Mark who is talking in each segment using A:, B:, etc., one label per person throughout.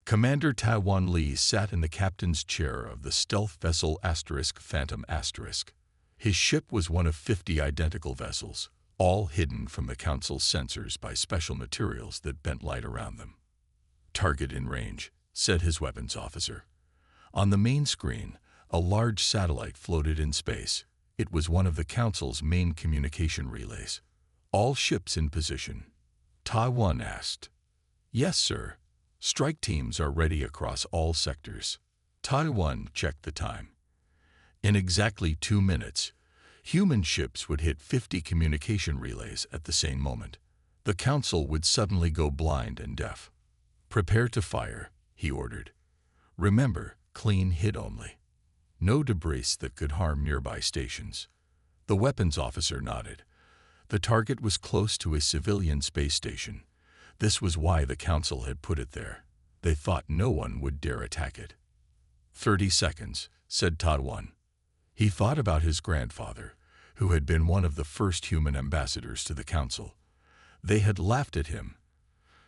A: Commander Taiwan Lee sat in the captain's chair of the stealth vessel Phantom *. His ship was one of 50 identical vessels, all hidden from the Council's sensors by special materials that bent light around them. "Target in range," said his weapons officer. On the main screen, a large satellite floated in space. It was one of the Council's main communication relays. "All ships in position?" Taiwan asked. "Yes, sir. Strike teams are ready across all sectors." Taiwan checked the time. In exactly 2 minutes, human ships would hit 50 communication relays at the same moment. The Council would suddenly go blind and deaf. "Prepare to fire," he ordered. "Remember, clean hit only. No debris that could harm nearby stations." The weapons officer nodded. The target was close to a civilian space station. This was why the Council had put it there. They thought no one would dare attack it. 30 seconds, said Taiwan. He thought about his grandfather, who had been one of the first human ambassadors to the Council. They had laughed at him,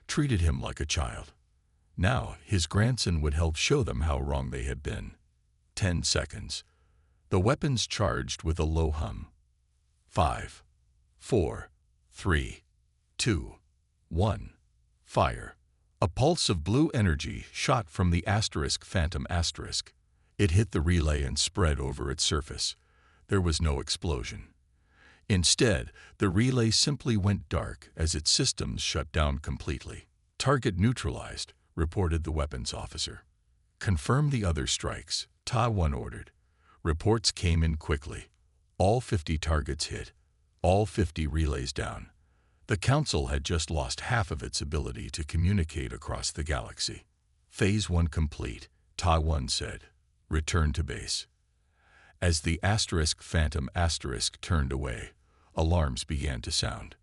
A: treated him like a child. Now his grandson would help show them how wrong they had been. 10 seconds. The weapons charged with a low hum. 5, 4, 3, 2, 1. Fire. A pulse of blue energy shot from the Phantom *. It hit the relay and spread over its surface. There was no explosion. Instead, the relay simply went dark as its systems shut down completely. "Target neutralized," reported the weapons officer. "Confirm the other strikes," Taiwan ordered. Reports came in quickly. All 50 targets hit. All 50 relays down. The Council had just lost half of its ability to communicate across the galaxy. "Phase 1 complete," Taiwan said. "Return to base." As the Phantom * turned away, alarms began to sound.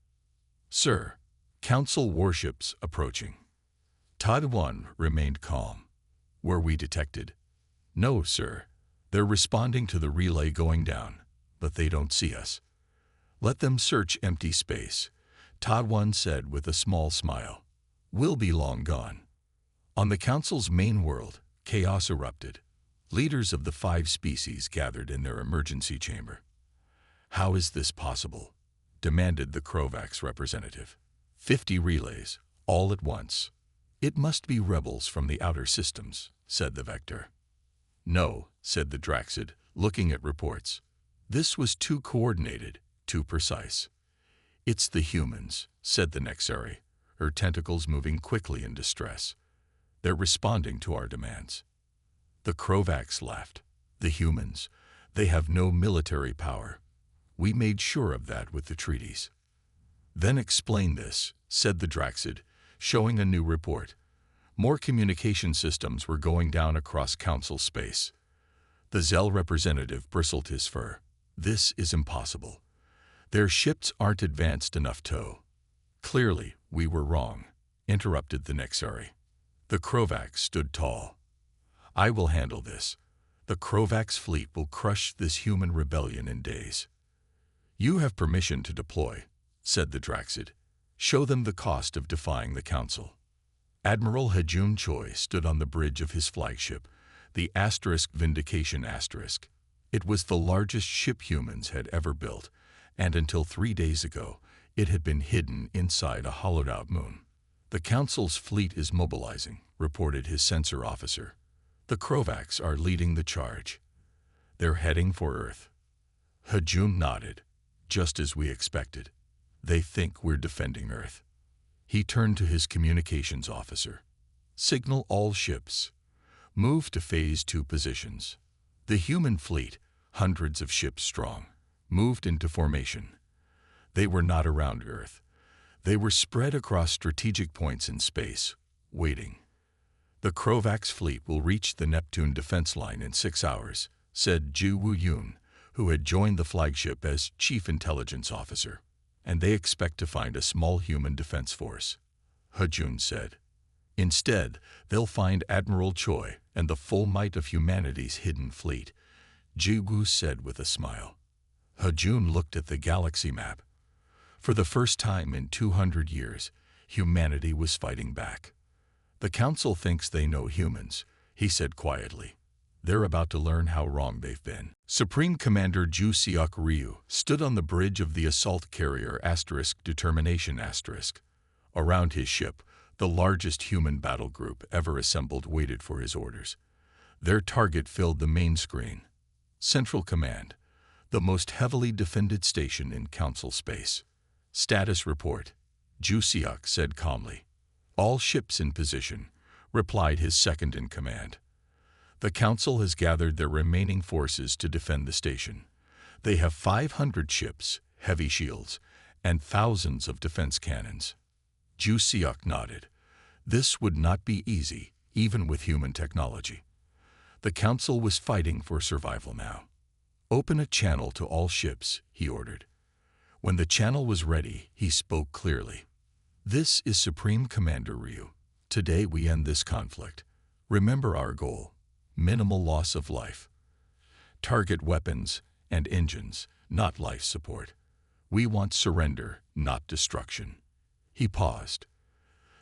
A: "Sir, Council warships approaching." Taiwan remained calm. "Were we detected?" "No, sir. They're responding to the relay going down, but they don't see us." "Let them search empty space," Taiwan said with a small smile. "We'll be long gone." On the Council's main world, chaos erupted. Leaders of the 5 species gathered in their emergency chamber. "How is this possible?" demanded the Krovax representative. 50 relays, all at once. "It must be rebels from the outer systems," said the Vector. "No," said the Draxid, looking at reports. "This was too coordinated, too precise." "It's the humans," said the Nexari, her tentacles moving quickly in distress. "They're responding to our demands." The Krovax laughed. "The humans, they have no military power. We made sure of that with the treaties." "Then explain this," said the Draxid, showing a new report. More communication systems were going down across Council space. The Zell representative bristled his fur. "This is impossible. Their ships aren't advanced enough to." "Clearly, we were wrong," interrupted the Nexari. The Krovax stood tall. "I will handle this. The Krovax fleet will crush this human rebellion in days." "You have permission to deploy," said the Draxid. "Show them the cost of defying the Council." Admiral Hajun Choi stood on the bridge of his flagship, the Vindication *. It was the largest ship humans had ever built, and until 3 days ago, it had been hidden inside a hollowed-out moon. "The Council's fleet is mobilizing," reported his sensor officer. "The Krovax are leading the charge. They're heading for Earth." Hajun nodded. "Just as we expected. They think we're defending Earth." He turned to his communications officer. "Signal all ships. Move to Phase 2 positions." The human fleet, hundreds of ships strong, moved into formation. They were not around Earth. They were spread across strategic points in space, waiting. "The Krovax fleet will reach the Neptune defense line in 6 hours, said Ju Wu-Yun, who had joined the flagship as Chief Intelligence Officer. "And they expect to find a small human defense force," Hajun said. "Instead, they'll find Admiral Choi and the full might of humanity's hidden fleet," Jigu said with a smile. Hajun looked at the galaxy map. For the first time in 200 years, humanity was fighting back. "The Council thinks they know humans," he said quietly. "They're about to learn how wrong they've been." Supreme Commander Ju Seok Ryu stood on the bridge of the assault carrier Determination *. Around his ship, the largest human battle group ever assembled waited for his orders. Their target filled the main screen. Central Command, the most heavily defended station in Council space. "Status report," Ju Seok said calmly. "All ships in position," replied his second-in-command. "The Council has gathered their remaining forces to defend the station. They have 500 ships, heavy shields, and thousands of defense cannons." Ju Seok nodded. This would not be easy, even with human technology. The Council was fighting for survival now. "Open a channel to all ships," he ordered. When the channel was ready, he spoke clearly. "This is Supreme Commander Ryu. Today we end this conflict. Remember our goal: minimal loss of life. Target weapons and engines, not life support. We want surrender, not destruction." He paused.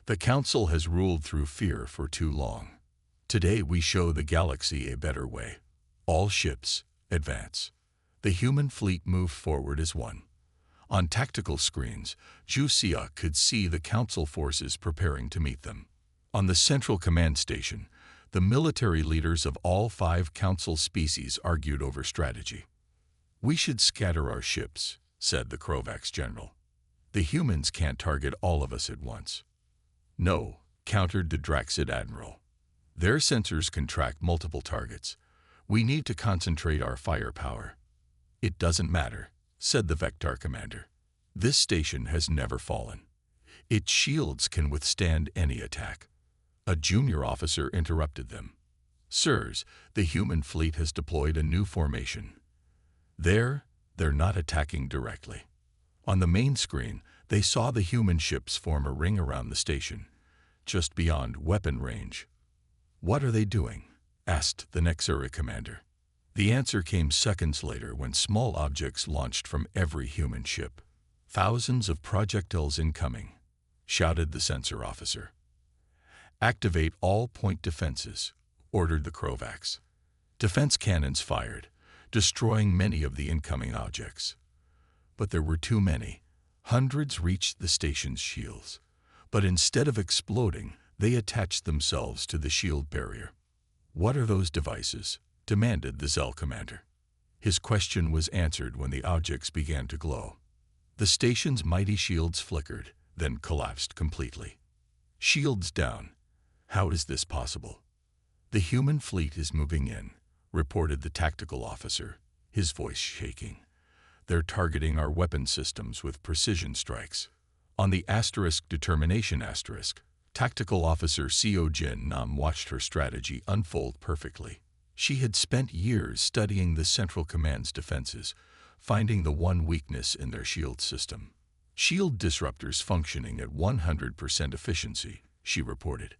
A: "The Council has ruled through fear for too long. Today we show the galaxy a better way. All ships, advance." The human fleet moved forward as one. On tactical screens, Ju Seok could see the Council forces preparing to meet them. On the Central Command Station, the military leaders of all 5 Council species argued over strategy. "We should scatter our ships," said the Krovax general. "The humans can't target all of us at once." "No," countered the Draxid admiral. "Their sensors can track multiple targets. We need to concentrate our firepower." "It doesn't matter," said the Vector commander. "This station has never fallen. Its shields can withstand any attack." A junior officer interrupted them. "Sirs, the human fleet has deployed a new formation. They're not attacking directly." On the main screen, they saw the human ships form a ring around the station, just beyond weapon range. "What are they doing?" asked the Nexuri commander. The answer came seconds later when small objects launched from every human ship. "Thousands of projectiles incoming," shouted the sensor officer. "Activate all point defenses," ordered the Krovax. Defense cannons fired, destroying many of the incoming objects. But there were too many. Hundreds reached the station's shields. But instead of exploding, they attached themselves to the shield barrier. "What are those devices?" demanded the Zell commander. His question was answered when the objects began to glow. The station's mighty shields flickered, then collapsed completely. "Shields down. How is this possible?" "The human fleet is moving in," reported the tactical officer, his voice shaking. "They're targeting our weapon systems with precision strikes." On the Determination tactical officer Seo Jin Nam watched her strategy unfold perfectly. She had spent years studying the Central Command's defenses, finding the one weakness in their shield system. "Shield disruptors functioning at 100% efficiency," she reported.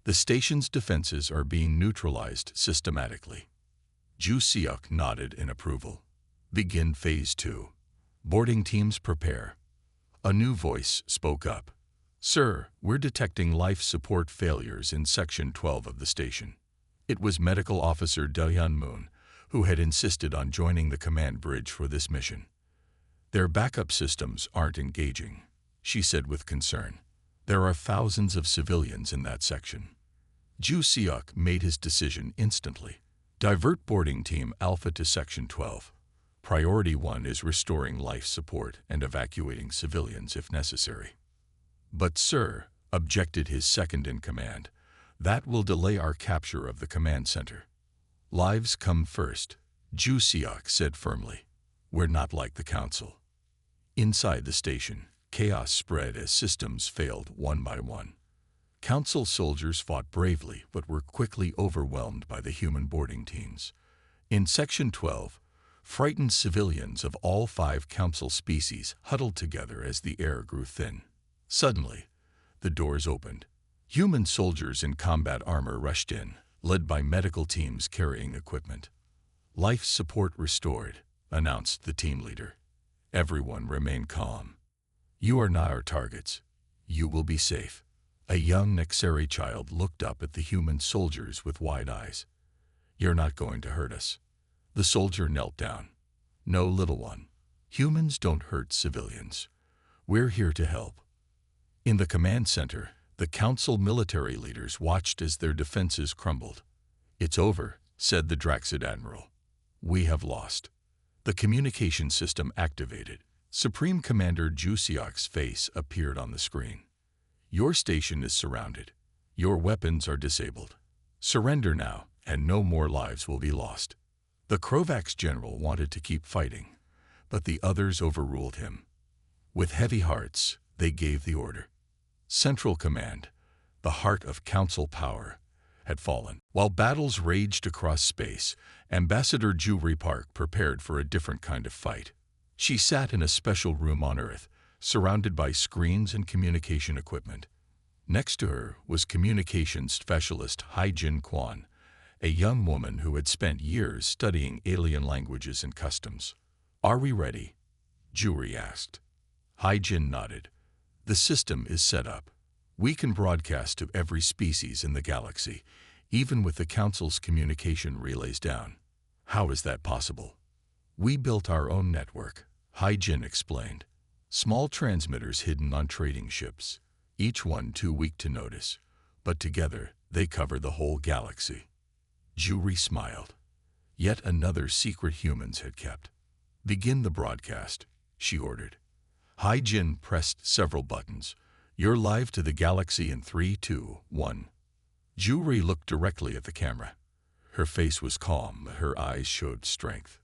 A: "The station's defenses are being neutralized systematically." Ju Seok nodded in approval. "Begin Phase 2. Boarding teams prepare." A new voice spoke up. "Sir, we're detecting life support failures in Section 12 of the station." It was Medical Officer Dehyun Moon, who had insisted on joining the command bridge for this mission. "Their backup systems aren't engaging," she said with concern. "There are thousands of civilians in that section." Ju Seok made his decision instantly. "Divert boarding team Alpha to Section 12. Priority 1 is restoring life support and evacuating civilians if necessary." "But sir," objected his second-in-command, "that will delay our capture of the command center." "Lives come first," Ju Seok said firmly. "We're not like the Council." Inside the station, chaos spread as systems failed one by one. Council soldiers fought bravely but were quickly overwhelmed by the human boarding teams. In Section 12, frightened civilians of all 5 Council species huddled together as the air grew thin. Suddenly, the doors opened. Human soldiers in combat armor rushed in, led by medical teams carrying equipment. "Life support restored," announced the team leader. "Everyone remain calm. You are not our targets. You will be safe." A young Nexeri child looked up at the human soldiers with wide eyes. "You're not going to hurt us." The soldier knelt down. "No, little one. Humans don't hurt civilians. We're here to help." In the command center, the council military leaders watched as their defenses crumbled. "It's over," said the Draxid admiral. "We have lost." The communication system activated. Supreme Commander Jusiak's face appeared on the screen. "Your station is surrounded. Your weapons are disabled. Surrender now, and no more lives will be lost." The Krovax general wanted to keep fighting, but the others overruled him. With heavy hearts, they gave the order. Central Command, the heart of council power, had fallen. While battles raged across space, Ambassador Jewry Park prepared for a different kind of fight. She sat in a special room on Earth, surrounded by screens and communication equipment. Next to her was communications specialist Hai-Jin Kwan, a young woman who had spent years studying alien languages and customs. "Are we ready?" Jewry asked. Hai-Jin nodded. "The system is set up. We can broadcast to every species in the galaxy, even with the Council's communication relays down." "How is that possible?" "We built our own network," Hai-Jin explained. "Small transmitters hidden on trading ships, each one too weak to notice, but together they cover the whole galaxy." Jewry smiled. Yet another secret humans had kept. "Begin the broadcast," she ordered. Hai-Jin pressed several buttons. "You're live to the galaxy in 3, 2, 1. Jewry looked directly at the camera. Her face was calm, but her eyes showed strength.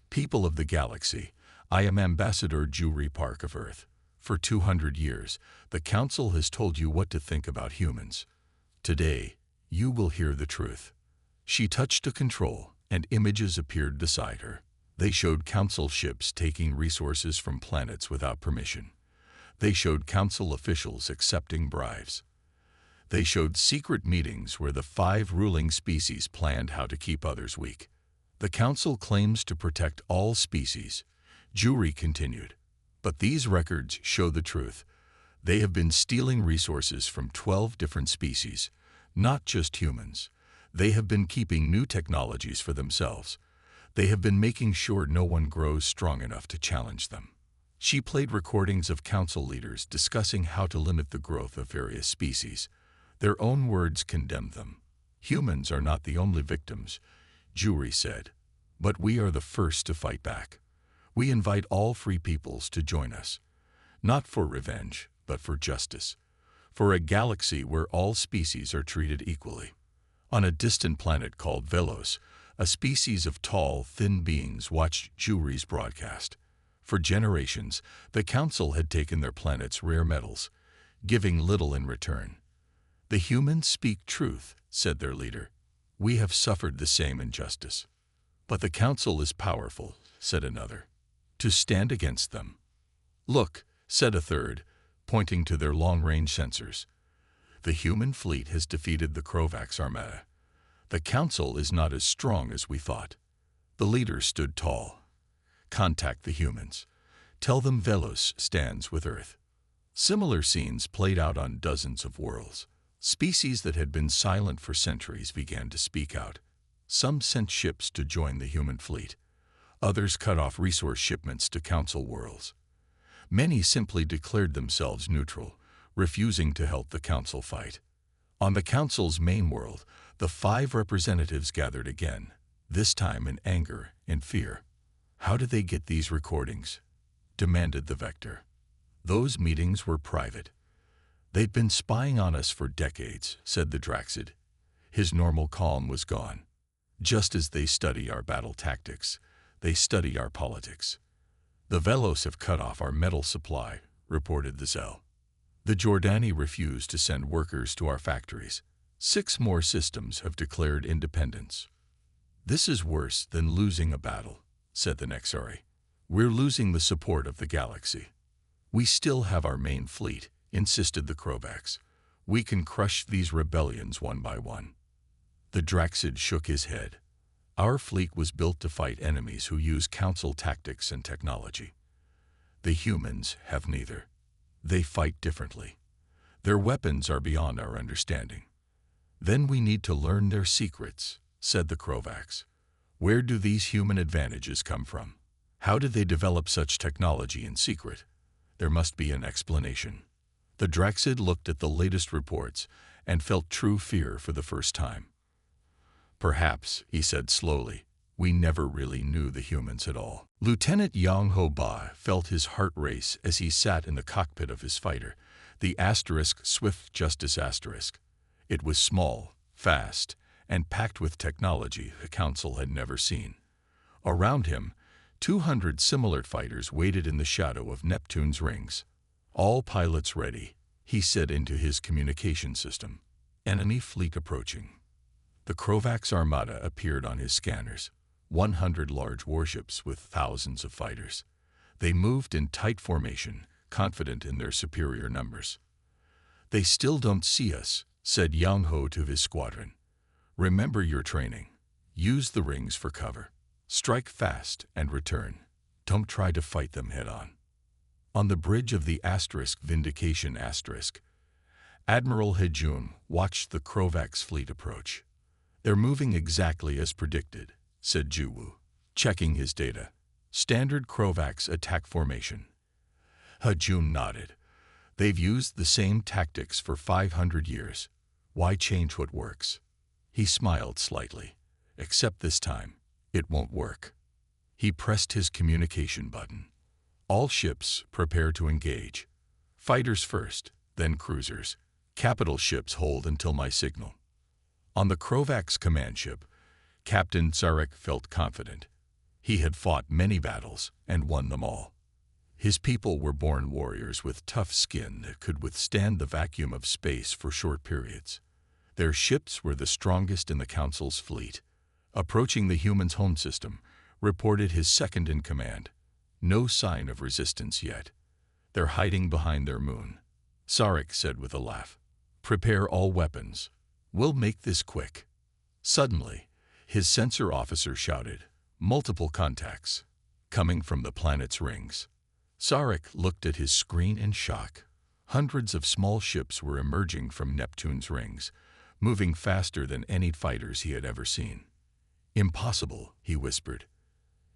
A: "People of the galaxy, I am Ambassador Jewry Park of Earth. For 200 years, the Council has told you what to think about humans. Today, you will hear the truth." She touched a control, and images appeared beside her. They showed Council ships taking resources from planets without permission. They showed Council officials accepting bribes. They showed secret meetings where the 5 ruling species planned how to keep others weak. "The Council claims to protect all species," Jewry continued. "But these records show the truth. They have been stealing resources from 12 different species, not just humans. They have been keeping new technologies for themselves. They have been making sure no one grows strong enough to challenge them." She played recordings of council leaders discussing how to limit the growth of various species. Their own words condemned them. "Humans are not the only victims," Jewry said, "but we are the first to fight back. We invite all free peoples to join us, not for revenge, but for justice, for a galaxy where all species are treated equally." On a distant planet called Velos, a species of tall, thin beings watched Jewry's broadcast. For generations, the Council had taken their planet's rare metals, giving little in return. "The humans speak truth," said their leader. "We have suffered the same injustice." "But the Council is powerful," said another. "To stand against them." "Look," said a third, pointing to their long-range sensors. "The human fleet has defeated the Krovax armada. The Council is not as strong as we thought." The leader stood tall. "Contact the humans. Tell them Velos stands with Earth." Similar scenes played out on dozens of worlds. Species that had been silent for centuries began to speak out. Some sent ships to join the human fleet. Others cut off resource shipments to Council worlds. Many simply declared themselves neutral, refusing to help the Council fight. On the Council's main world, the 5 representatives gathered again, this time in anger and fear. "How did they get these recordings?" demanded the Vector. "Those meetings were private. They'd been spying on us for decades," said the Draxid. His normal calm was gone. "Just as they study our battle tactics, they study our politics." "The Velos have cut off our metal supply," reported the Zell. "The Jordani refused to send workers to our factories. 6 more systems have declared independence." "This is worse than losing a battle," said the Nexari. "We're losing the support of the galaxy." "We still have our main fleet," insisted the Krovax. "We can crush these rebellions one by one." The Draxid shook his head. "Our fleet was built to fight enemies who use Council tactics and technology. The humans have neither. They fight differently. Their weapons are beyond our understanding. Then we need to learn their secrets, said the Krovax. Where do these human advantages come from? How did they develop such technology in secret? There must be an explanation. The Draxid looked at the latest reports and felt true fear for the first time. Perhaps, he said slowly, we never really knew the humans at all. Lieutenant Yang Ho Ba felt his heart race as he sat in the cockpit of his fighter, the Swift Justice Asterisk. It was small, fast, and packed with technology the Council had never seen. Around him, 200 similar fighters waited in the shadow of Neptune's rings. All pilots ready, he said into his communication system. Enemy fleet approaching. The Krovax Armada appeared on his scanners, 100 large warships with thousands of fighters. They moved in tight formation, confident in their superior numbers. They still don't see us, said Yang Ho to his squadron. Remember your training. Use the rings for cover. Strike fast and return. Don't try to fight them head-on. On the bridge of the Vindication Admiral Hejun watched the Krovax fleet approach. They're moving exactly as predicted, said Juwu, checking his data. Standard Krovax attack formation. Hejun nodded. They've used the same tactics for 500 years. Why change what works? He smiled slightly. Except this time, it won't work. He pressed his communication button. All ships prepare to engage. Fighters first, then cruisers. Capital ships hold until my signal. On the Krovax command ship, Captain Tsarek felt confident. He had fought many battles and won them all. His people were born warriors with tough skin that could withstand the vacuum of space for short periods. Their ships were the strongest in the Council's fleet. Approaching the humans' home system, reported his second-in-command. No sign of resistance yet. They're hiding behind their moon. Sarek said with a laugh. Prepare all weapons. We'll make this quick. Suddenly, his sensor officer shouted, multiple contacts, coming from the planet's rings. Sarek looked at his screen in shock. Hundreds of small ships were emerging from Neptune's rings, moving faster than any fighters he had ever seen. Impossible, he whispered.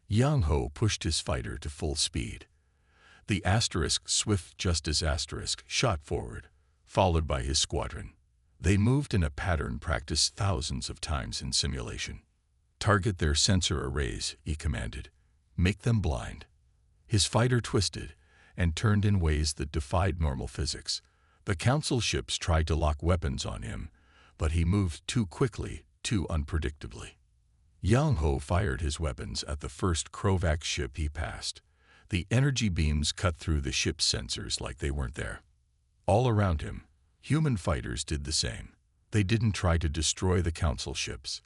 A: Yang Ho pushed his fighter to full speed. The Swift Justice shot forward, followed by his squadron. They moved in a pattern practiced thousands of times in simulation. Target their sensor arrays, he commanded. Make them blind. His fighter twisted and turned in ways that defied normal physics. The Council ships tried to lock weapons on him, but he moved too quickly, too unpredictably. Yang Ho fired his weapons at the first Krovax ship he passed. The energy beams cut through the ship's sensors like they weren't there. All around him, human fighters did the same. They didn't try to destroy the Council ships.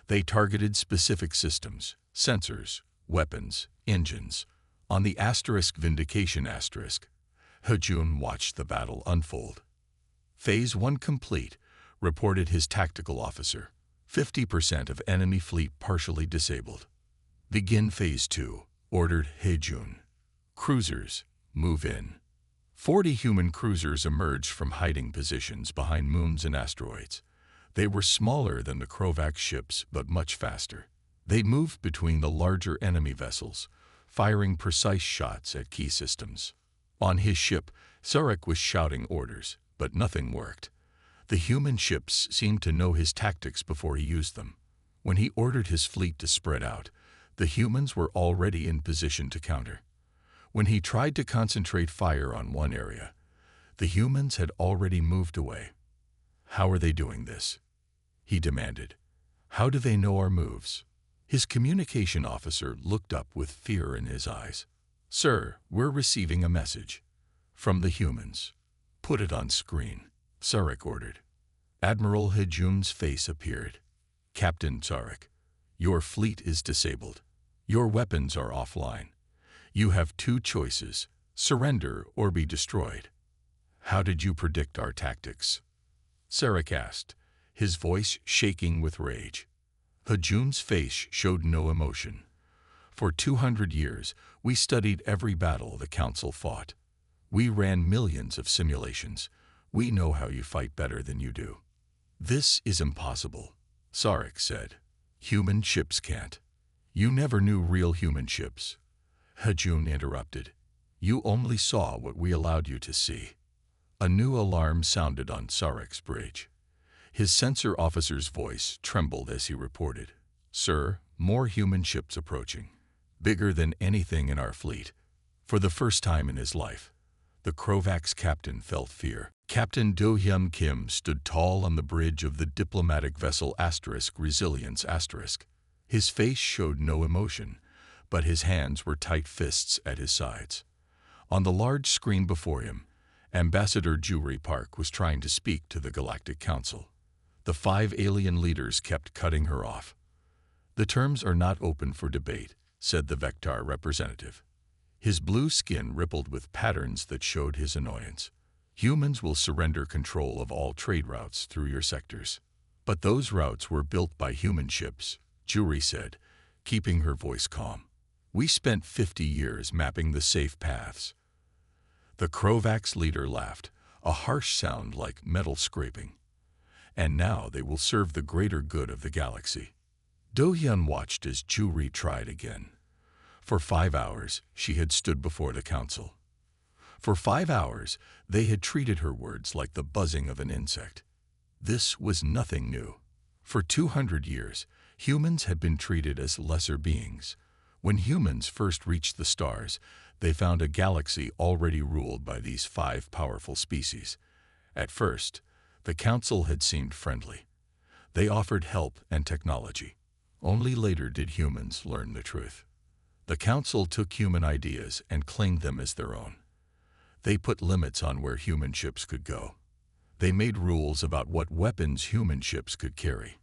A: They targeted specific systems, sensors, weapons, engines. On the Vindication Hejun watched the battle unfold. Phase 1 complete, reported his tactical officer. 50% of enemy fleet partially disabled. Begin Phase 2, ordered Hejun. Cruisers, move in. 40 human cruisers emerged from hiding positions behind moons and asteroids. They were smaller than the Krovax ships, but much faster. They moved between the larger enemy vessels, firing precise shots at key systems. On his ship, Sarek was shouting orders, but nothing worked. The human ships seemed to know his tactics before he used them. When he ordered his fleet to spread out, the humans were already in position to counter. When he tried to concentrate fire on one area, the humans had already moved away. How are they doing this? He demanded. How do they know our moves? His communication officer looked up with fear in his eyes. Sir, we're receiving a message. From the humans. Put it on screen, Sarek ordered. Admiral Hejun's face appeared. Captain Sarek, your fleet is disabled. Your weapons are offline. You have two choices, surrender or be destroyed. How did you predict our tactics? Sarek asked, his voice shaking with rage. Hejun's face showed no emotion. For 200 years, we studied every battle the Council fought. We ran millions of simulations. We know how you fight better than you do." "This is impossible," Sarek said. "Human ships can't." "You never knew real human ships," Hajun interrupted. "You only saw what we allowed you to see." A new alarm sounded on Sarek's bridge. His sensor officer's voice trembled as he reported, "Sir, more human ships approaching. Bigger than anything in our fleet." For the first time in his life, the Krovak's captain felt fear. Captain Do-hyun Kim stood tall on the bridge of the diplomatic vessel Resilience *. His face showed no emotion, but his hands were tight fists at his sides. On the large screen before him, Ambassador Juri Park was trying to speak to the Galactic Council. The 5 alien leaders kept cutting her off. "The terms are not open for debate," said the Vectar representative. His blue skin rippled with patterns that showed his annoyance. "Humans will surrender control of all trade routes through your sectors." "But those routes were built by human ships," Juri said, keeping her voice calm. "We spent 50 years mapping the safe paths." The Krovak's leader laughed, a harsh sound like metal scraping. "And now they will serve the greater good of the galaxy." Do-hyun watched as Juri tried again. For 5 hours, she had stood before the council. For 5 hours, they had treated her words like the buzzing of an insect. This was nothing new. For 200 years, humans had been treated as lesser beings. When humans first reached the stars, they found a galaxy already ruled by these 5 powerful species. At first, the council had seemed friendly. They offered help and technology. Only later did humans learn the truth. The council took human ideas and claimed them as their own. They put limits on where human ships could go. They made rules about what weapons human ships could carry.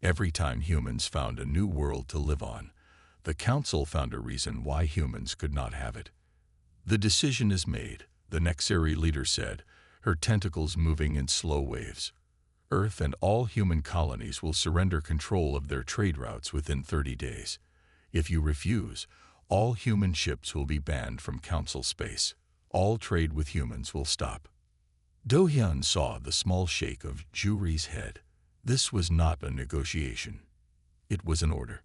A: Every time humans found a new world to live on, the council found a reason why humans could not have it. "The decision is made," the Nexari leader said, her tentacles moving in slow waves. "Earth and all human colonies will surrender control of their trade routes within 30 days. If you refuse, all human ships will be banned from council space. All trade with humans will stop." Do-hyun saw the small shake of Juri's head. This was not a negotiation. It was an order.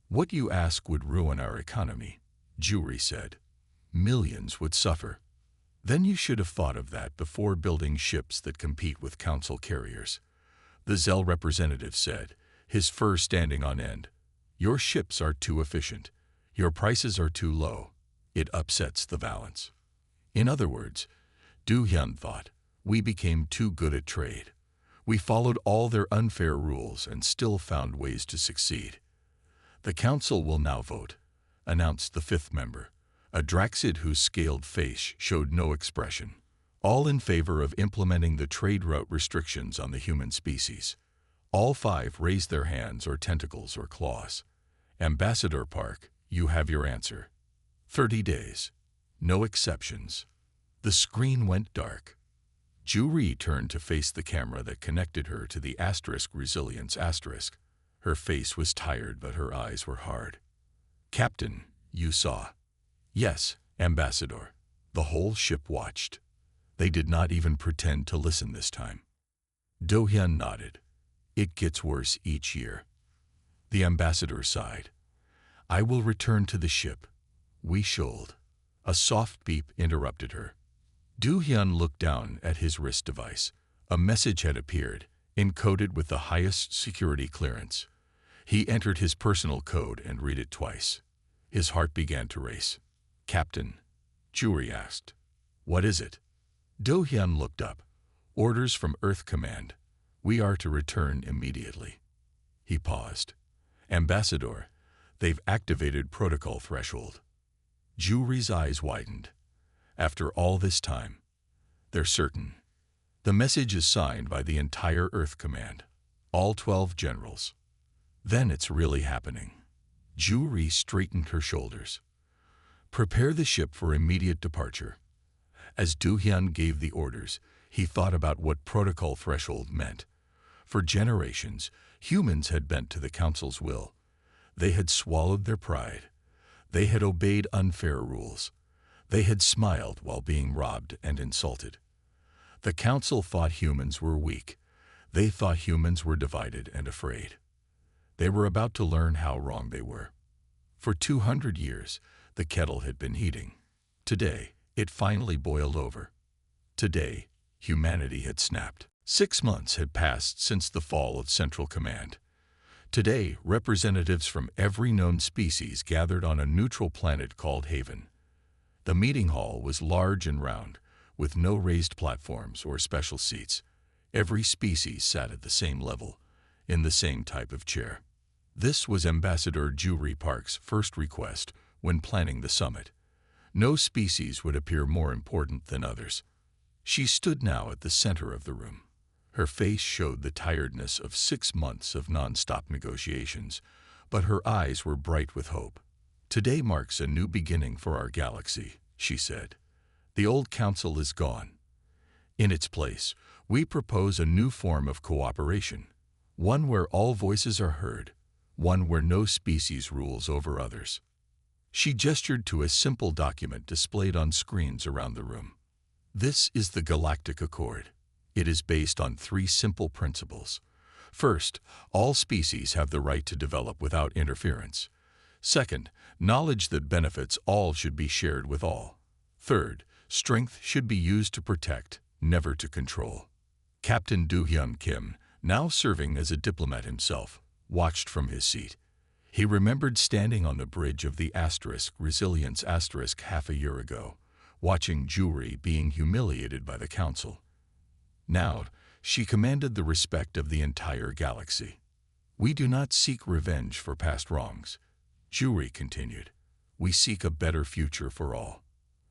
A: "What you ask would ruin our economy," Juri said. "Millions would suffer." "Then you should have thought of that before building ships that compete with council carriers," the Zell representative said, his fur standing on end. "Your ships are too efficient. Your prices are too low. It upsets the balance." In other words, Do-hyun thought, "We became too good at trade. We followed all their unfair rules and still found ways to succeed." "The council will now vote," announced the 5th member, a Draxid whose scaled face showed no expression. "All in favor of implementing the trade route restrictions on the human species." All 5 raised their hands or tentacles or claws. "Ambassador Park, you have your answer. 30 days. No exceptions." The screen went dark. Juri turned to face the camera that connected her to the Resilience *. Her face was tired, but her eyes were hard. "Captain, you saw." "Yes, Ambassador." The whole ship watched. They did not even pretend to listen this time. Do-hyun nodded. "It gets worse each year." The ambassador sighed. "I will return to the ship. We should." A soft beep interrupted her. Do-hyun looked down at his wrist device. A message had appeared, encoded with the highest security clearance. He entered his personal code and read it twice. His heart began to race. "Captain," Juri asked. "What is it?" Do-hyun looked up. "Orders from Earth Command. We are to return immediately." He paused. "Ambassador, they've activated protocol threshold." Juri's eyes widened. "After all this time, they're certain." "The message is signed by the entire Earth Command, all 12 generals." "Then it's really happening." Juri straightened her shoulders. "Prepare the ship for immediate departure." As Do-hyun gave the orders, he thought about what protocol threshold meant. For generations, humans had bent to the Council's will. They had swallowed their pride. They had obeyed unfair rules. They had smiled while being robbed and insulted. The council thought humans were weak. They thought humans were divided and afraid. They were about to learn how wrong they were. For 200 years, the kettle had been heating. Today, it finally boiled over. Today, humanity had snapped. 6 months had passed since the fall of Central Command. Today, representatives from every known species gathered on a neutral planet called Haven. The meeting hall was large and round, with no raised platforms or special seats. Every species sat at the same level, in the same type of chair. This was Ambassador Jewry Park's first request when planning the summit. No species would appear more important than others. She stood now at the center of the room. Her face showed the tiredness of 6 months of non-stop negotiations, but her eyes were bright with hope. "Today marks a new beginning for our galaxy," she said. "The old council is gone. In its place, we propose a new form of cooperation, one where all voices are heard, one where no species rules over others." She gestured to a simple document displayed on screens around the room. "This is the Galactic Accord. It is based on 3 simple principles. First, all species have the right to develop without interference. Second, knowledge that benefits all should be shared with all. Third, strength should be used to protect, never to control." Captain Do-hyun Kim, now serving as a diplomat himself, watched from his seat. He remembered standing on the bridge of the Resilience half a year ago, watching Jewry being humiliated by the council. Now, she commanded the respect of the entire galaxy. "We do not seek revenge for past wrongs," Jewry continued. "We seek a better future for all."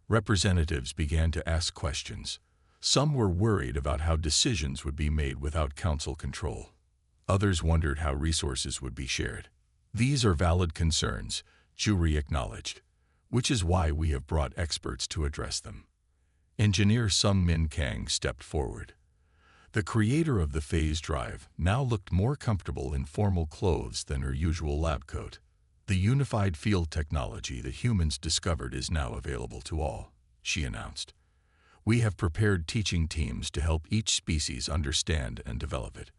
A: Representatives began to ask questions. Some were worried about how decisions would be made without council control. Others wondered how resources would be shared. "These are valid concerns," Jewry acknowledged, "which is why we have brought experts to address them." Engineer Sung Min Kang stepped forward. The creator of the phase drive now looked more comfortable in formal clothes than her usual lab coat. "The unified field technology that humans discovered is now available to all," she announced. "We have prepared teaching teams to help each species understand and develop it.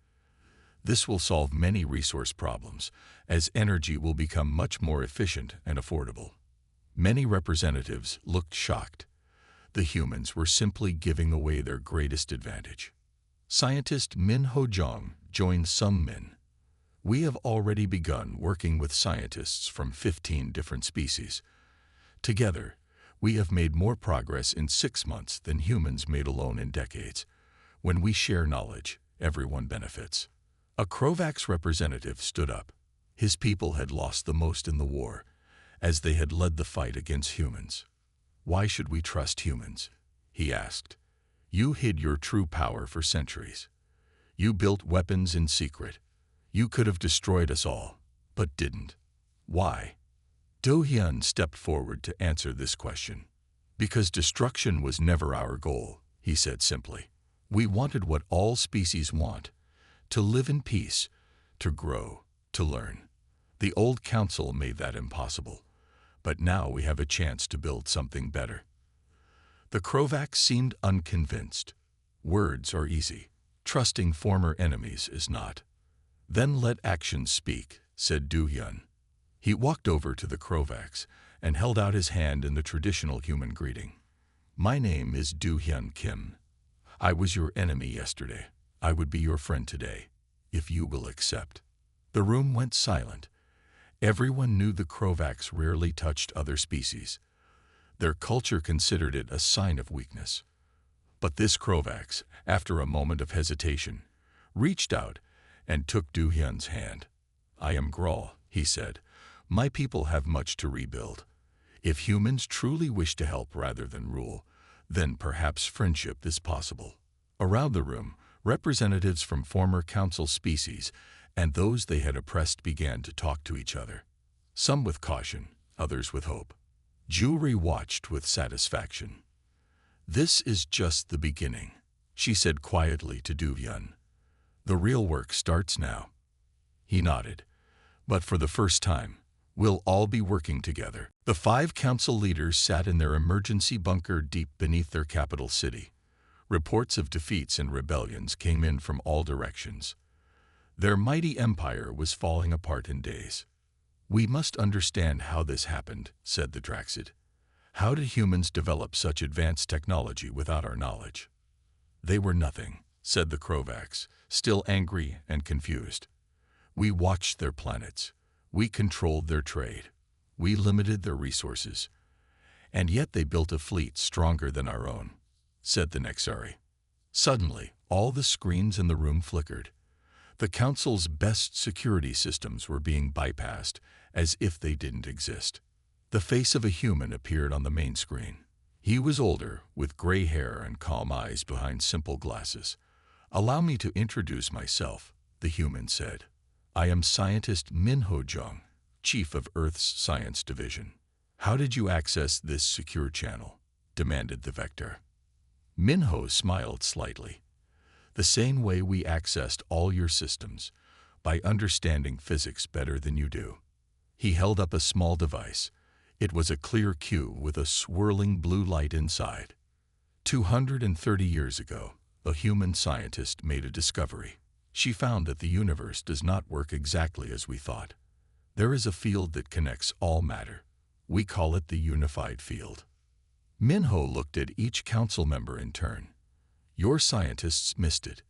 A: This will solve many resource problems, as energy will become much more efficient and affordable." Many representatives looked shocked. The humans were simply giving away their greatest advantage. Scientist Min Ho-jong joined Sung Min. "We have already begun working with scientists from 15 different species. Together, we have made more progress in 6 months than humans made alone in decades. When we share knowledge, everyone benefits." A Krovax representative stood up. His people had lost the most in the war, as they had led the fight against humans. "Why should we trust humans?" he asked. "You hid your true power for centuries. You built weapons in secret. You could have destroyed us all, but didn't. Why?" Do-hyun stepped forward to answer this question. "Because destruction was never our goal," he said simply. "We wanted what all species want: to live in peace, to grow, to learn. The old council made that impossible, but now we have a chance to build something better." The Krovax seemed unconvinced. "Words are easy. Trusting former enemies is not." "Then let actions speak," said Do-hyun. He walked over to the Krovax and held out his hand in the traditional human greeting. "My name is Do-hyun Kim. I was your enemy yesterday. I would be your friend today, if you will accept." The room went silent. Everyone knew the Krovax rarely touched other species. Their culture considered it a sign of weakness. But this Krovax, after a moment of hesitation, reached out and took Do-hyun's hand. "I am Grawl," he said. "My people have much to rebuild. If humans truly wish to help rather than rule, then perhaps friendship is possible." Around the room, representatives from former council species and those they had oppressed began to talk to each other. Some with caution, others with hope. Jewry watched with satisfaction. "This is just the beginning," she said quietly to Do-hyun. "The real work starts now." He nodded. "But for the first time, we'll all be working together." The 5 council leaders sat in their emergency bunker deep beneath their capital city. Reports of defeats and rebellions came in from all directions. Their mighty empire was falling apart in days. "We must understand how this happened," said the Draxid. "How did humans develop such advanced technology without our knowledge?" "They were nothing," said the Krovax, still angry and confused. "We watched their planets. We controlled their trade. We limited their resources. And yet they built a fleet stronger than our own," said the Nexari. Suddenly, all the screens in the room flickered. The Council's best security systems were being bypassed, as if they didn't exist. The face of a human appeared on the main screen. He was older, with gray hair and calm eyes behind simple glasses. "Allow me to introduce myself," the human said. "I am scientist Minho Jung, chief of Earth's Science Division." "How did you access this secure channel?" demanded the Vector. Minho smiled slightly. "The same way we accessed all your systems, by understanding physics better than you do." He held up a small device. It was a clear cube with a swirling blue light inside. 230 years ago, a human scientist made a discovery. She found that the universe does not work exactly as we thought. There is a field that connects all matter. We call it the unified field. Minho looked at each council member in turn. "Your scientists missed it.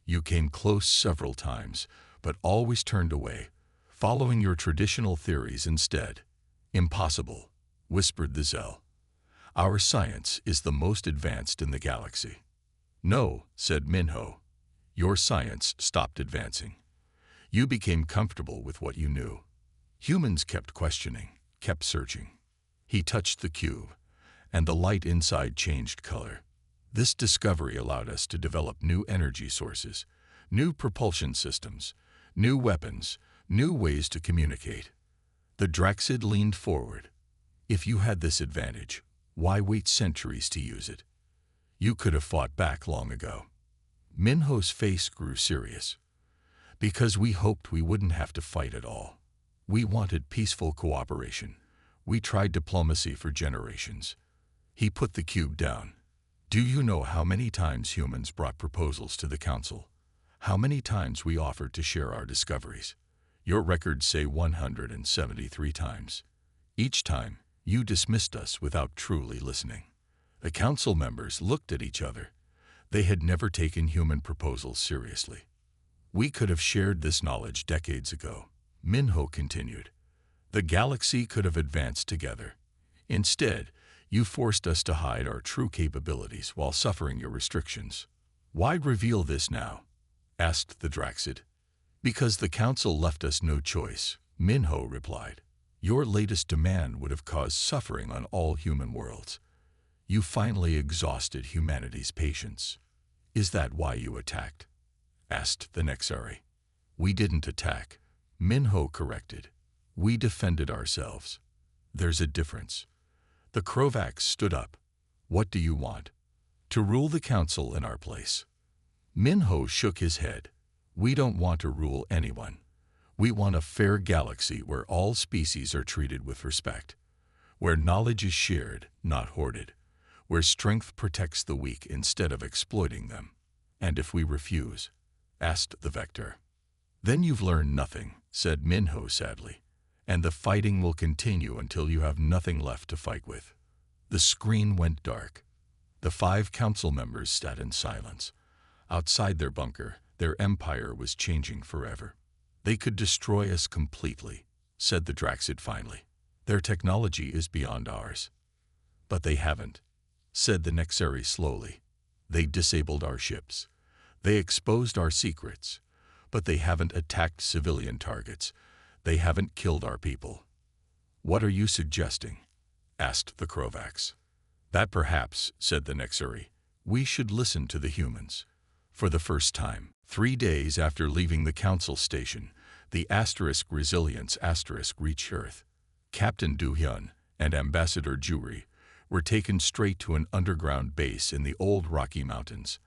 A: You came close several times, but always turned away, following your traditional theories instead." "Impossible," whispered the Zell. "Our science is the most advanced in the galaxy." "No," said Minho. "Your science stopped advancing. You became comfortable with what you knew. Humans kept questioning, kept searching." He touched the cube, and the light inside changed color. "This discovery allowed us to develop new energy sources, new propulsion systems, new weapons, new ways to communicate." The Draxid leaned forward. "If you had this advantage, why wait centuries to use it? You could have fought back long ago." Minho's face grew serious. "Because we hoped we wouldn't have to fight at all. We wanted peaceful cooperation. We tried diplomacy for generations." He put the cube down. "Do you know how many times humans brought proposals to the Council? How many times we offered to share our discoveries? Your records say 173 times. Each time, you dismissed us without truly listening." The Council members looked at each other. They had never taken human proposals seriously. "We could have shared this knowledge decades ago," Minho continued. "The galaxy could have advanced together. Instead, you forced us to hide our true capabilities while suffering your restrictions." "Why reveal this now?" asked the Draxid. "Because the Council left us no choice," Minho replied. "Your latest demand would have caused suffering on all human worlds. You finally exhausted humanity's patience." "Is that why you attacked?" asked the Nexari. "We didn't attack," Minho corrected. "We defended ourselves. There's a difference." The Krovax stood up. "What do you want?" "To rule the Council in our place." Minho shook his head. "We don't want to rule anyone. We want a fair galaxy where all species are treated with respect, where knowledge is shared, not hoarded, where strength protects the weak instead of exploiting them." "And if we refuse?" asked the Vector. "Then you've learned nothing," said Minho sadly, "and the fighting will continue until you have nothing left to fight with." The screen went dark. The 5 council members sat in silence. Outside their bunker, their empire was changing forever. "They could destroy us completely," said the Draxid finally. "Their technology is beyond ours." "But they haven't," said the Nexari slowly. "They disabled our ships. They exposed our secrets. But they haven't attacked civilian targets. They haven't killed our people." "What are you suggesting?" asked the Krovax. "That perhaps," said the Nexari, "we should listen to the humans." For the first time, 3 days after leaving the Council station, the *Resilience* reached Earth. Captain Du-hyun and Ambassador Juri were taken straight to an underground base in the old Rocky Mountains.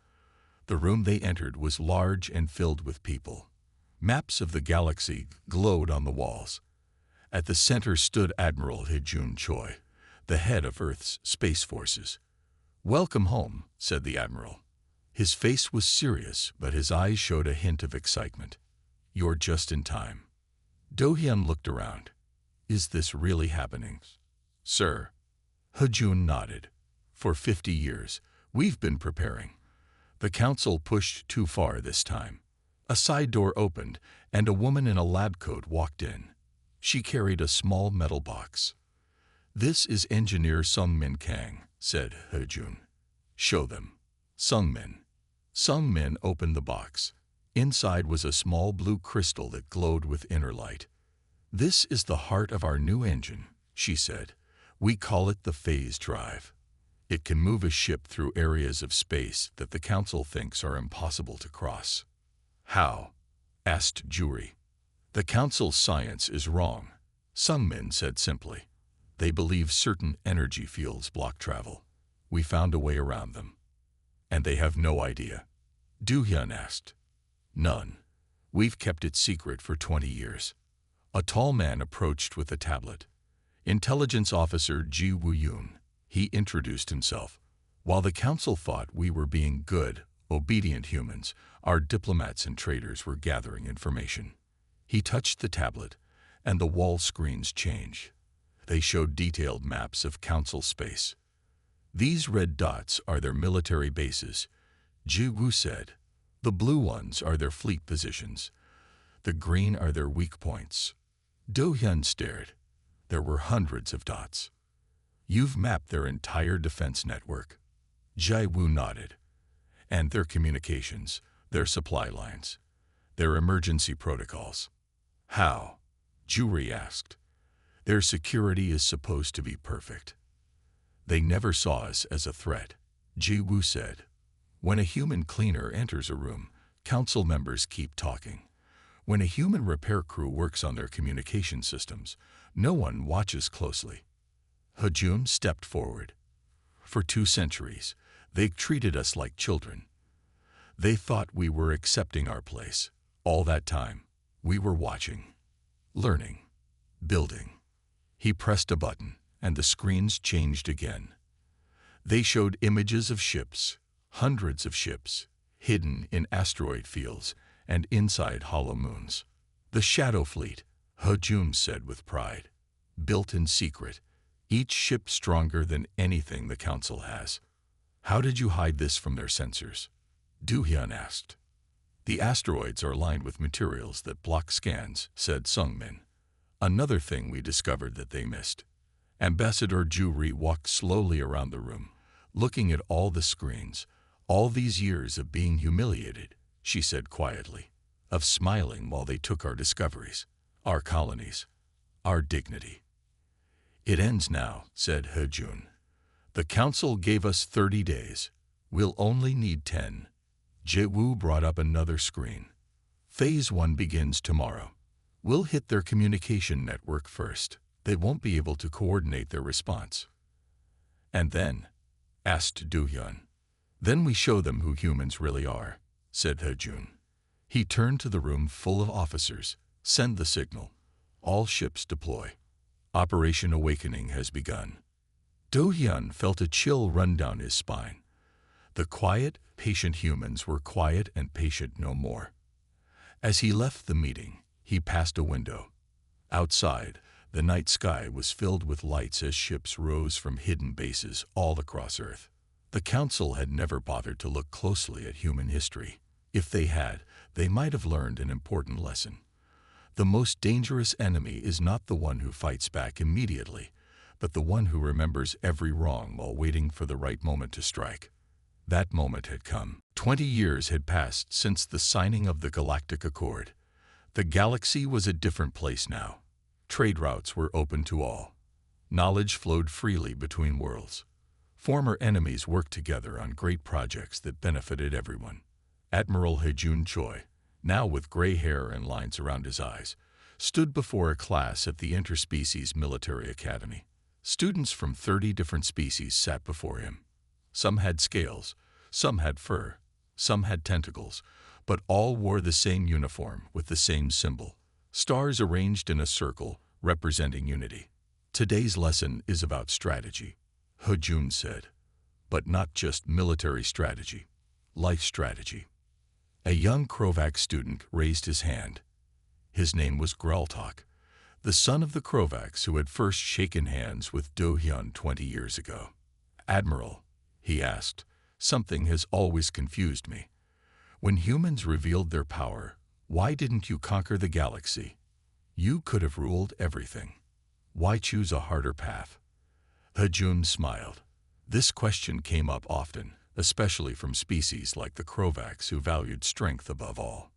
A: The room they entered was large and filled with people. Maps of the galaxy glowed on the walls. At the center stood Admiral Hee-jun Choi, the head of Earth's space forces. "Welcome home," said the Admiral. His face was serious, but his eyes showed a hint of excitement. "You're just in time." Do-hyun looked around. "Is this really happening?" "Sir." Hejun nodded. "For 50 years, we've been preparing." The council pushed too far this time. A side door opened, and a woman in a lab coat walked in. She carried a small metal box. "This is Engineer Sungmin Kang," said Hejun. "Show them." Sungmin opened the box. Inside was a small blue crystal that glowed with inner light. "This is the heart of our new engine," she said. "We call it the phase drive. It can move a ship through areas of space that the council thinks are impossible to cross." "How?" asked Juri. "The council's science is wrong," Sungmin said simply. "They believe certain energy fields block travel. We found a way around them." "And they have no idea?" Do-hyun asked. "None. We've kept it secret for 20 years. A tall man approached with a tablet. "Intelligence Officer Ji Woo-yoon." He introduced himself. "While the council thought we were being good, obedient humans, our diplomats and traders were gathering information." He touched the tablet, and the wall screens changed. They showed detailed maps of council space. "These red dots are their military bases," Ji Woo said. "The blue ones are their fleet positions. The green are their weak points." Do-hyun stared. There were hundreds of dots. "You've mapped their entire defense network." Ji Woo nodded. "And their communications, their supply lines, their emergency protocols." "How?" Juri asked. "Their security is supposed to be perfect." "They never saw us as a threat," Ji Woo said. "When a human cleaner enters a room, council members keep talking. When a human repair crew works on their communication systems, no one watches closely." Hejun stepped forward. "For 2 centuries, they've treated us like children. They thought we were accepting our place. All that time, we were watching, learning, building." He pressed a button, and the screens changed again. They showed images of ships, hundreds of ships, hidden in asteroid fields and inside hollow moons. "The Shadow Fleet," Hejun said with pride. "Built in secret, each ship stronger than anything the council has." "How did you hide this from their sensors?" Do-hyun asked. "The asteroids are lined with materials that block scans," said Sungmin. "Another thing we discovered that they missed." Ambassador Juri walked slowly around the room, looking at all the screens. "All these years of being humiliated," she said quietly, "of smiling while they took our discoveries, our colonies, our dignity. It ends now," said Hejun. "The council gave us 30 days. We'll only need 10. Jae-woo brought up another screen. "Phase 1 begins tomorrow. We'll hit their communication network first. They won't be able to coordinate their response." "And then?" asked Do-hyun. "Then we show them who humans really are," said Hejun. He turned to the room full of officers. "Send the signal. All ships deploy. Operation Awakening has begun." Do-hyun felt a chill run down his spine. The quiet, patient humans were quiet and patient no more. As he left the meeting, he passed a window. Outside, the night sky was filled with lights as ships rose from hidden bases all across Earth. The council had never bothered to look closely at human history. If they had, they might have learned an important lesson. The most dangerous enemy is not the one who fights back immediately, but the one who remembers every wrong while waiting for the right moment to strike. That moment had come. 20 years had passed since the signing of the Galactic Accord. The galaxy was a different place now. Trade routes were open to all. Knowledge flowed freely between worlds. Former enemies worked together on great projects that benefited everyone. Admiral Hejun Choi, now with gray hair and lines around his eyes, stood before a class at the Interspecies Military Academy. Students from 30 different species sat before him. Some had scales, some had fur, some had tentacles, but all wore the same uniform with the same symbol, stars arranged in a circle representing unity. "Today's lesson is about strategy," Hejun said, "but not just military strategy. Life strategy. A young Krovac student raised his hand. His name was Graltok, the son of the Krovacs who had first shaken hands with Do-hyun 20 years ago. "Admiral," he asked, "something has always confused me. When humans revealed their power, why didn't you conquer the galaxy? You could have ruled everything. Why choose a harder path?" Hejun smiled. This question came up often, especially from species like the Krovacs who valued strength above all.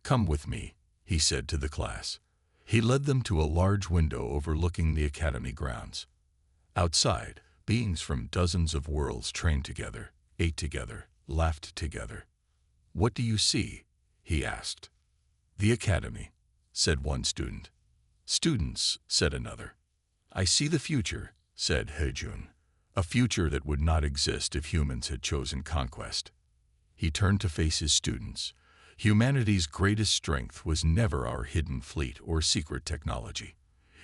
A: "Come with me," he said to the class. He led them to a large window overlooking the academy grounds. Outside, beings from dozens of worlds trained together, ate together, laughed together. "What do you see?" he asked. "The academy," said one student. "Students," said another. "I see the future," said Hejun. "A future that would not exist if humans had chosen conquest." He turned to face his students. "Humanity's greatest strength was never our hidden fleet or secret technology.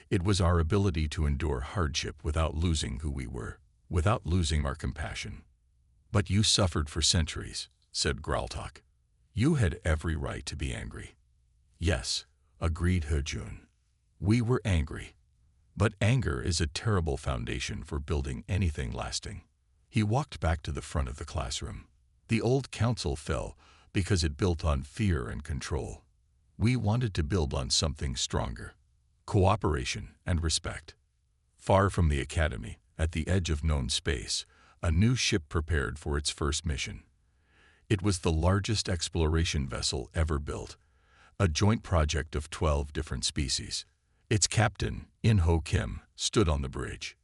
A: It was our ability to endure hardship without losing who we were, without losing our compassion." "But you suffered for centuries," said Graltok. "You had every right to be angry." "Yes," agreed Hejun. "We were angry. But anger is a terrible foundation for building anything lasting." He walked back to the front of the classroom. "The old council fell because it built on fear and control. We wanted to build on something stronger, cooperation and respect." Far from the academy, at the edge of known space, a new ship prepared for its first mission. It was the largest exploration vessel ever built, a joint project of 12 different species. Its captain, In-ho Kim, stood on the bridge.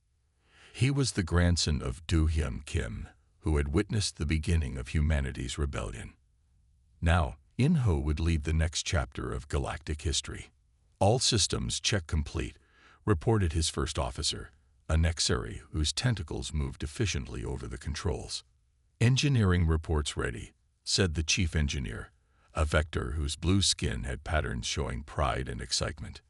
A: He was the grandson of Do-hyun Kim, who had witnessed the beginning of humanity's rebellion. Now, In-ho would lead the next chapter of galactic history. "All systems check complete," reported his first officer, a Nexari whose tentacles moved efficiently over the controls. "Engineering reports ready," said the chief engineer, a Vector whose blue skin had patterns showing pride and excitement.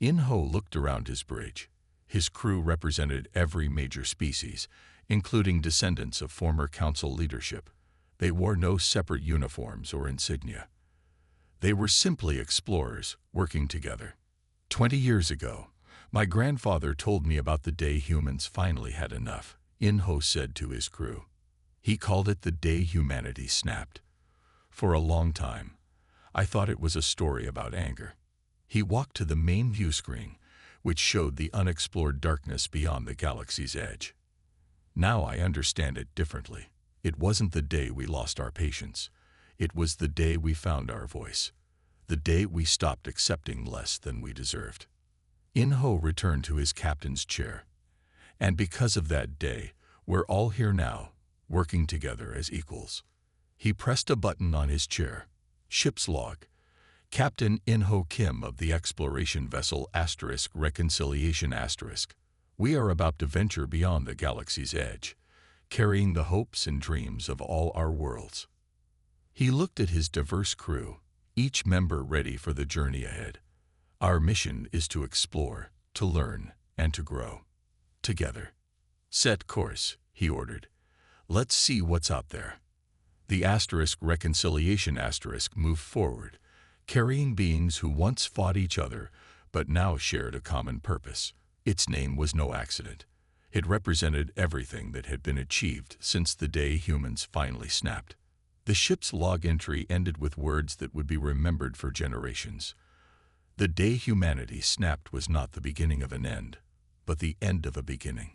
A: In-ho looked around his bridge. His crew represented every major species, including descendants of former council leadership. They wore no separate uniforms or insignia. They were simply explorers working together. 20 years ago, my grandfather told me about the day humans finally had enough," In-ho said to his crew. "He called it the day humanity snapped. For a long time, I thought it was a story about anger." He walked to the main view screen, which showed the unexplored darkness beyond the galaxy's edge. "Now I understand it differently. It wasn't the day we lost our patience. It was the day we found our voice. The day we stopped accepting less than we deserved." In-ho returned to his captain's chair. "And because of that day, we're all here now, working together as equals." He pressed a button on his chair. "Ship's log. Captain In-ho Kim of the exploration vessel *Reconciliation*. We are about to venture beyond the galaxy's edge, carrying the hopes and dreams of all our worlds." He looked at his diverse crew, each member ready for the journey ahead. "Our mission is to explore, to learn, and to grow. Together. Set course," he ordered. "Let's see what's out there." The *Reconciliation* moved forward, carrying beings who once fought each other but now shared a common purpose. Its name was no accident. It represented everything that had been achieved since the day humans finally snapped. The ship's log entry ended with words that would be remembered for generations. The day humanity snapped was not the beginning of an end, but the end of a beginning.